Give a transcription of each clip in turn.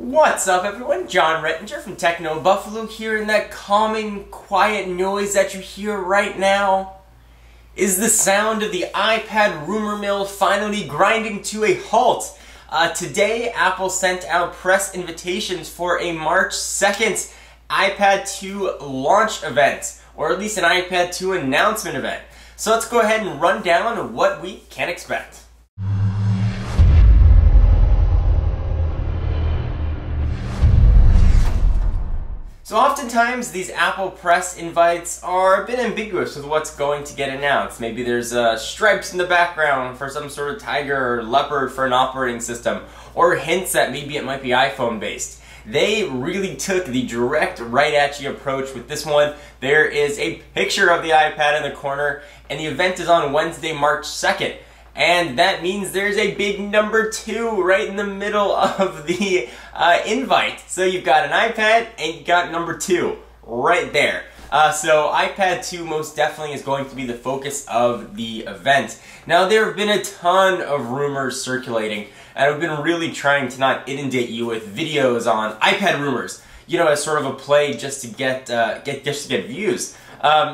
What's up everyone? John Rettinger from Techno Buffalo here, and that calming, quiet noise that you hear right now is the sound of the iPad rumor mill finally grinding to a halt. Today, Apple sent out press invitations for a March 2nd iPad 2 launch event, or at least an iPad 2 announcement event. So let's go ahead and run down what we can expect. So oftentimes these Apple press invites are a bit ambiguous with what's going to get announced. Maybe there's stripes in the background for some sort of tiger or leopard for an operating system, or hints that maybe it might be iPhone based. They really took the direct right at you approach with this one. There is a picture of the iPad in the corner, and the event is on Wednesday, March 2nd. And that means there's a big number 2 right in the middle of the invite. So you've got an iPad and you've got number 2 right there. So iPad 2 most definitely is going to be the focus of the event. Now there have been a ton of rumors circulating, and I've been really trying to not inundate you with videos on iPad rumors, you know, as sort of a play just to get views.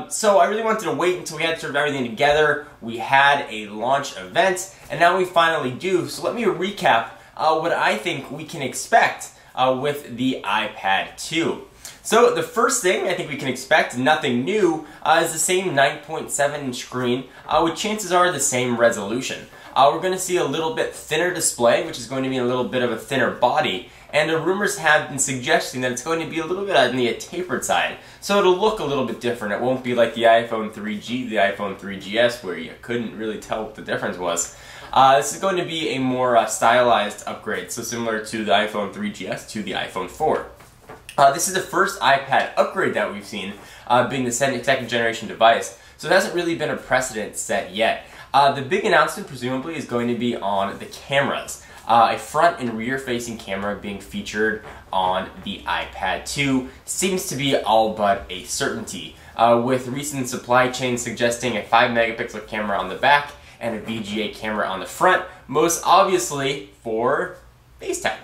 So I really wanted to wait until we had sort of everything together. We had a launch event, and now we finally do. So let me recap what I think we can expect with the iPad 2. So the first thing I think we can expect, nothing new, is the same 9.7-inch screen with chances are the same resolution. We're going to see a little bit thinner display, which is going to be a little bit of a thinner body. And the rumors have been suggesting that it's going to be a little bit on the tapered side. So it'll look a little bit different. It won't be like the iPhone 3G, the iPhone 3GS, where you couldn't really tell what the difference was. This is going to be a more stylized upgrade, so similar to the iPhone 3GS to the iPhone 4. This is the first iPad upgrade that we've seen, being the second generation device. So it hasn't really been a precedent set yet. The big announcement presumably is going to be on the cameras. A front and rear facing camera being featured on the iPad 2 seems to be all but a certainty, with recent supply chains suggesting a 5-megapixel camera on the back and a VGA camera on the front, most obviously for FaceTime.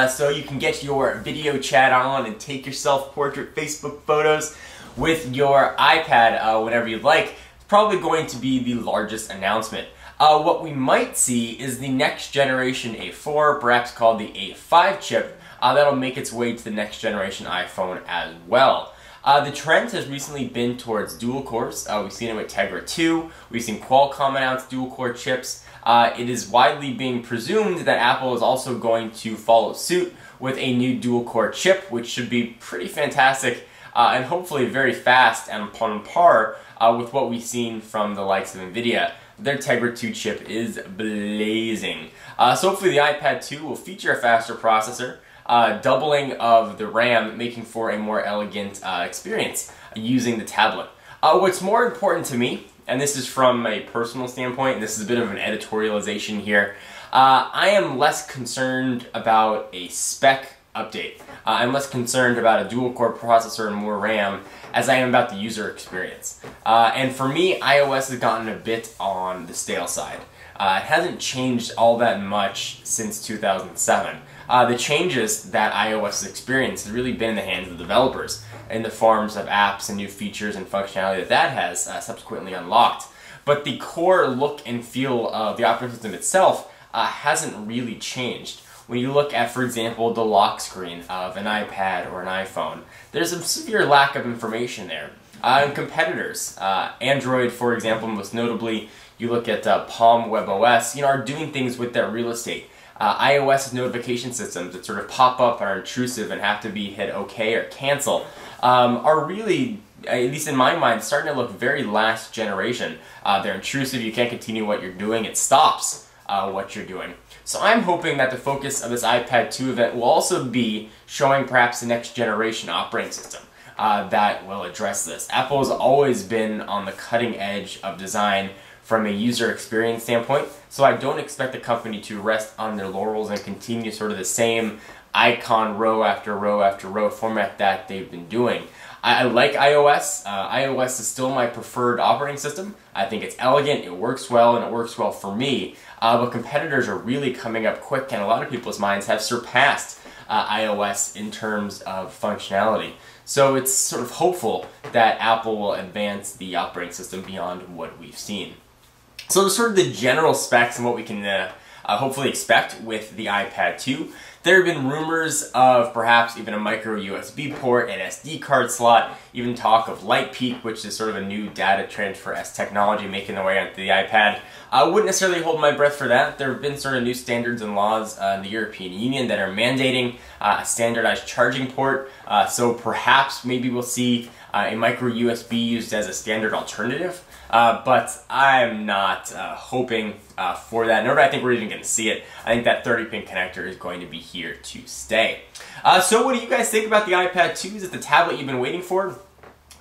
So you can get your video chat on and take your self-portrait Facebook photos with your iPad whenever you'd like. It's probably going to be the largest announcement. What we might see is the next generation A4, perhaps called the A5 chip, that'll make its way to the next generation iPhone as well. The trend has recently been towards dual cores. We've seen it with Tegra 2, we've seen Qualcomm announce dual core chips. It is widely being presumed that Apple is also going to follow suit with a new dual core chip, which should be pretty fantastic and hopefully very fast and on par with what we've seen from the likes of NVIDIA. Their Tegra 2 chip is blazing. So hopefully the iPad 2 will feature a faster processor, doubling of the RAM, making for a more elegant experience using the tablet. What's more important to me, and this is from a personal standpoint, and this is a bit of an editorialization here, I am less concerned about a spec update. I'm less concerned about a dual-core processor and more RAM as I am about the user experience. And for me, iOS has gotten a bit on the stale side. It hasn't changed all that much since 2007. The changes that iOS has experienced has really been in the hands of the developers in the forms of apps and new features and functionality that has subsequently unlocked. But the core look and feel of the operating system itself hasn't really changed. When you look at, for example, the lock screen of an iPad or an iPhone, there's a severe lack of information there. And competitors, Android, for example, most notably, you look at Palm WebOS, are doing things with their real estate. iOS notification systems that sort of pop up, are intrusive, and have to be hit OK or cancel, are really, at least in my mind, starting to look very last generation. They're intrusive, you can't continue what you're doing, it stops what you're doing. So I'm hoping that the focus of this iPad 2 event will also be showing perhaps the next generation operating system that will address this. Apple has always been on the cutting edge of design from a user experience standpoint, so I don't expect the company to rest on their laurels and continue sort of the same icon row after row after row format that they've been doing. I like iOS. iOS is still my preferred operating system. I think it's elegant, it works well, and it works well for me. But competitors are really coming up quick, and a lot of people's minds have surpassed iOS in terms of functionality. So it's sort of hopeful that Apple will advance the operating system beyond what we've seen. So there's sort of the general specs and what we can hopefully expect with the iPad 2. There have been rumors of perhaps even a micro USB port, an SD card slot, even talk of LightPeak, which is sort of a new data transfer-esque technology making their way onto the iPad. I wouldn't necessarily hold my breath for that. There have been sort of new standards and laws in the European Union that are mandating a standardized charging port, so perhaps maybe we'll see a micro USB used as a standard alternative. But I'm not hoping for that, nor do I think we're even going to see it. I think that 30-pin connector is going to be here to stay. So what do you guys think about the iPad 2? Is it the tablet you've been waiting for?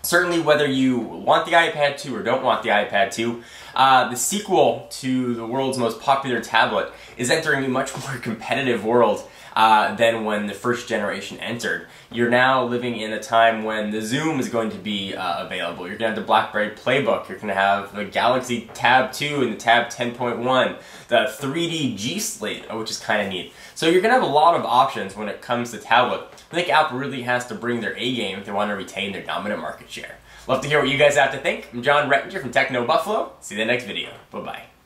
Certainly, whether you want the iPad 2 or don't want the iPad 2, the sequel to the world's most popular tablet is entering a much more competitive world than when the first generation entered. You're now living in a time when the Zoom is going to be available. You're going to have the BlackBerry Playbook. You're going to have the Galaxy Tab 2 and the Tab 10.1, the 3D G Slate, which is kind of neat. So you're going to have a lot of options when it comes to tablet. I think Apple really has to bring their A game if they want to retain their dominant market share. Love to hear what you guys have to think. I'm John Rettinger from Techno Buffalo. See you in the next video. Bye-bye.